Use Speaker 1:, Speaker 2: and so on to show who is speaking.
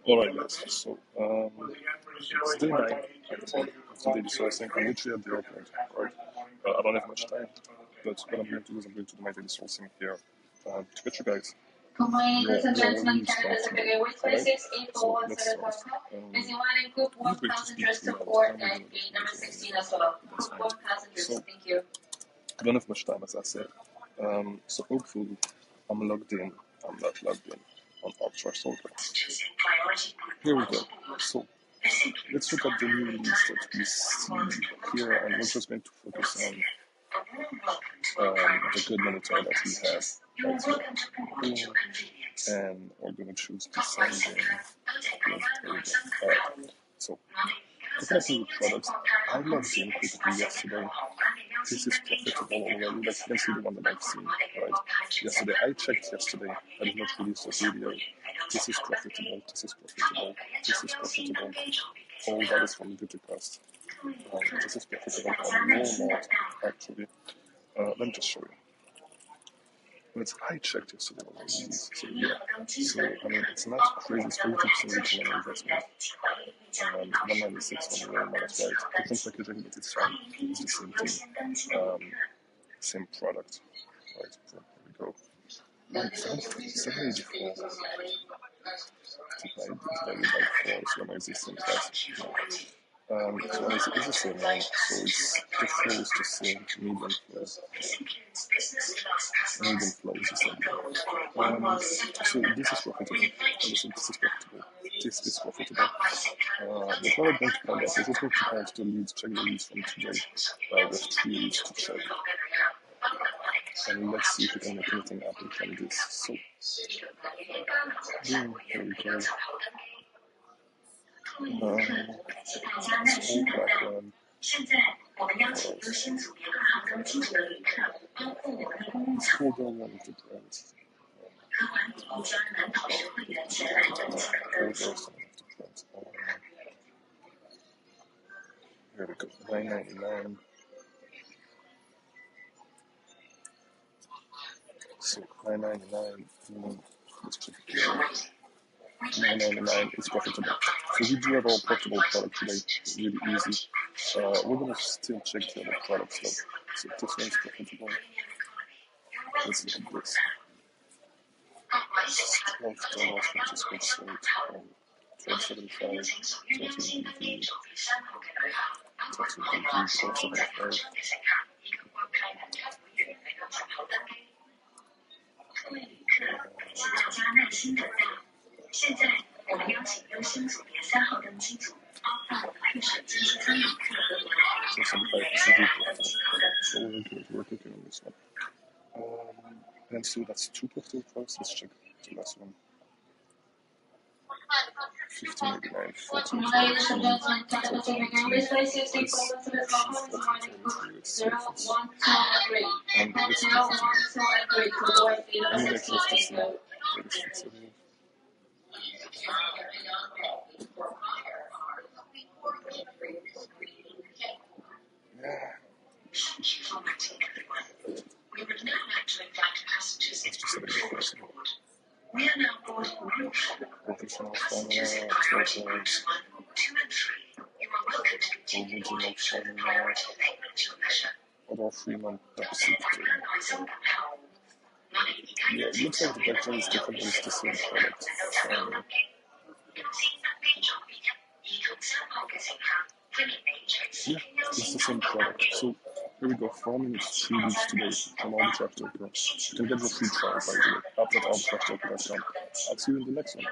Speaker 1: Alright guys, so it's day 9 of the daily sourcing. I'm literally at the airport, right? I don't have much time, but what I'm going to do is I'm going to do my daily sourcing here to get you guys
Speaker 2: Good morning, ladies and gentlemen.
Speaker 1: news
Speaker 2: Canada
Speaker 1: from
Speaker 2: FBA with 26
Speaker 1: So let's start.
Speaker 2: Busy line group
Speaker 1: I'm
Speaker 2: 1
Speaker 1: going to
Speaker 2: passengers
Speaker 1: speak
Speaker 2: to
Speaker 1: to
Speaker 2: port
Speaker 1: you
Speaker 2: and gate number 16 as well.
Speaker 1: That's
Speaker 2: Group
Speaker 1: fine.
Speaker 2: 1 passengers,
Speaker 1: So
Speaker 2: thank you.
Speaker 1: I don't have much time, as I said. So hopefully I'm logged in. I'm not logged in on Ultra Soldier. Here we go. So let's look at the new release that we see here, and we're just going to focus on the good monitor that we have right here. And we're going to choose descending. Alright, so looking at new products, I logged in quickly yesterday. This is profitable already. Let's see the one that I've seen, right? Yesterday, I checked yesterday. I did not release the video. This is profitable, this is profitable, this is profitable. All that is from Viticost. This is profitable on Walmart, actually. Let me just show you. But I checked yesterday already. So yeah. So I mean, it's not crazy. It's 40% return on investment. 196 on Walmart, that's right. Different packaging, but it's fine. It's the same thing. Same product. Right. So here we go. 784. Divided by 4 is when existing price. So it's the same one. So the flow is the same. Medium flow. Medium flow is the same. So this is profitable. Listen, this is profitable. This is profitable. The product going to find out. We're just going to count the leads, check the leads from today. There's 3 leads to check. And let's see if we can make anything happen from this. So, boom, here we go. It's all black one. Let's hold on one of the brands. Hold on some of the brands. Here we go. $9.99. So $9.99. Let's check it out. $9.99 is profitable. So we do have our profitable product today. Really easy. We're gonna still check the other products though. So this one's profitable. Let's look at this. $12, which is good straight. $12.75. 13.50. 12.75. So some 5% So we're cooking on this one. And so that's 2 profitable products. Let's check the last one. $15.89.
Speaker 2: Ladies and gentlemen, Canada FBA with 26
Speaker 1: And let's
Speaker 2: now 1 to agree to board
Speaker 1: I'm
Speaker 2: 16
Speaker 1: going
Speaker 2: go.
Speaker 1: We would now like to invite passengers into the fourth port. We are now boarding group 4. Passengers in priority groups 1, 2 and 3. You are welcome to continue boarding should the priority payment your leisure. Although Fremont Yeah, it looks like the packaging is different, but it's the same product. Yeah, it's the same product. So here we go. 4 minutes, 3 weeks today from Arbitrage Tokyo. You can get your free trial, by the way, up at arbitragetokyo.com. I'll see you in the next one.